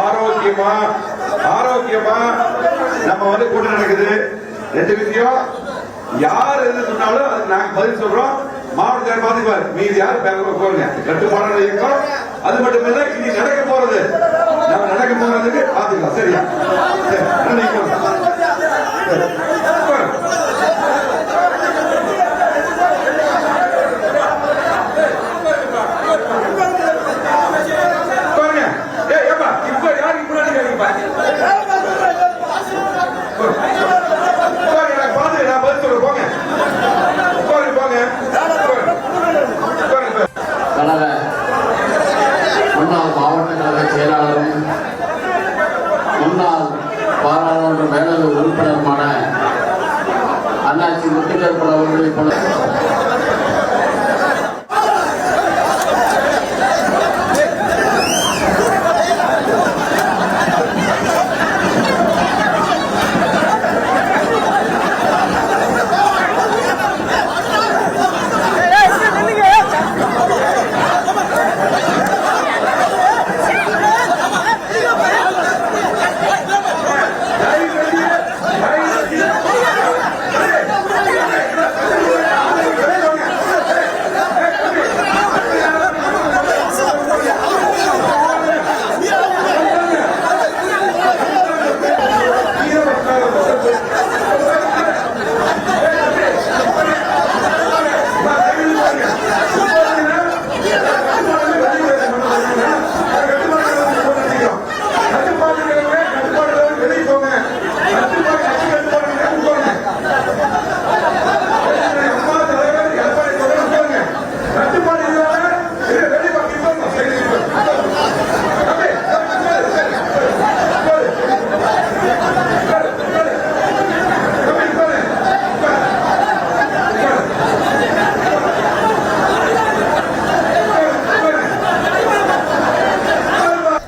ஆரோக்கியமா ஆரோக்கியமா நம்ம வந்து கூட்டம் நடக்குது. ரெண்டு விஷயம், யார் எது சொன்னாலும் அதுக்கு நாங்க பதில் சொல்றோம். மாவட்டத்தை பாத்துக்குவாரு, மீது யார் போறீங்க கட்டுப்பாடு இயக்கம். அது மட்டும் இல்ல, இனி நடக்க போறது நம்ம நடக்க போறதுக்கு பாத்துக்கலாம். சரியா? முன்னாள் மாவட்ட கழக செயலாளரும் முன்னாள் பாராளுமன்ற மேலவை உறுப்பினருமான அண்ணாச்சி முத்துக்கருப்பன் அவர்களை போல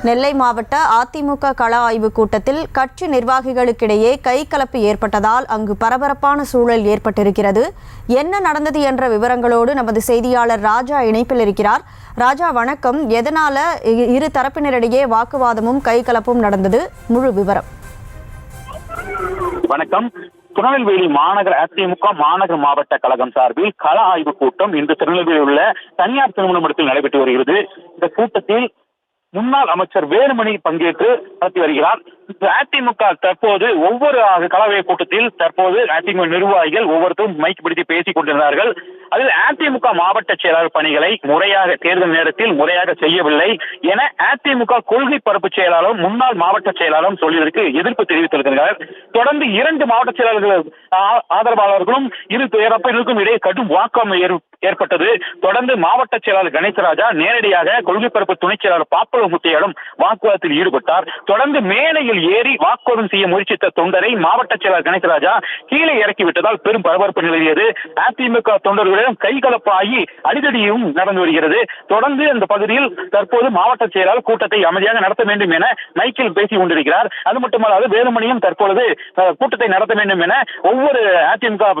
நெல்லை மாவட்ட அதிமுக கள ஆய்வு கூட்டத்தில் கட்சி நிர்வாகிகளுக்கிடையே கைகலப்பு ஏற்பட்டதால் அங்கு பரபரப்பான சூழல் ஏற்பட்டிருக்கிறது. என்ன நடந்தது என்ற விவரங்களோடு நமது செய்தியாளர் ராஜா இணைப்பில் இருக்கிறார். ராஜா வணக்கம். எதனால இரு தரப்பினரிடையே வாக்குவாதமும் கைகலப்பும் நடந்தது? முழு விவரம். வணக்கம். திருநெல்வேலி மாநகர அதிமுக மாநகர மாவட்ட கழகம் சார்பில் கள ஆய்வு கூட்டம் இன்று திருநெல்வேலியில் உள்ள தனியார் திருமண மண்டபத்தில் நடைபெற்று வருகிறது. இந்த கூட்டத்தில் முன்னாள் அமைச்சர் வேலுமணி பங்கேற்று நடத்தி வருகிறார். அதிமுக தற்போது ஒவ்வொரு கலவை கூட்டத்தில் தற்போது அதிமுக நிர்வாகிகள் ஒவ்வொருத்தரும் மைக் பிடித்து பேசிக் கொண்டிருந்தார்கள். அதில் அதிமுக மாவட்ட செயலாளர் பணிகளை முறையாக தேர்தல் நேரத்தில் முறையாக செய்யவில்லை என அதிமுக கொள்கை பரப்பு செயலாளரும் முன்னாள் மாவட்ட செயலாளரும் சொல்லியதற்கு எதிர்ப்பு தெரிவித்திருக்கிறார். தொடர்ந்து இரண்டு மாவட்ட செயலாளர்கள் ஆதரவாளர்களும் இரு தரப்பினருக்கும் இடையே கடும் வாக்குவாதம் ஏற்பட்டது. தொடர்ந்து மாவட்ட செயலாளர் கணேசராஜா நேரடியாக கொள்கை பரப்பு துணைச் செயலாளர் பாப்பலமுத்தையிடம் வாக்குவாதத்தில் ஈடுபட்டார். தொடர்ந்து மேடையில் ஏறி வாக்குவாதம் செய்ய முயற்சித்த தொண்டரை மாவட்ட செயலாளர் கணேசராஜா கீழே இறக்கிவிட்டதால் பெரும் பரபரப்பு நிலவியது. அதிமுக தொண்டர்களிடம் கைகலப்பாகி அடிதடியும் நடந்து வருகிறது. தொடர்ந்து அந்த பகுதியில் தற்போது மாவட்ட செயலாளர் கூட்டத்தை அமைதியாக நடத்த வேண்டும் என மைக்கில் பேசிக் கொண்டிருக்கிறார். அது மட்டுமல்லாது வேலுமணியும் தற்பொழுது கூட்டத்தை நடத்த வேண்டும் என ஒவ்வொரு அதிமுக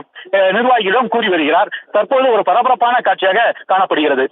நிர்வாகிகளிடம் கூறி வருகிறார். தற்போது ஒரு பரபரப்பான காட்சியாக காணப்படுகிறது.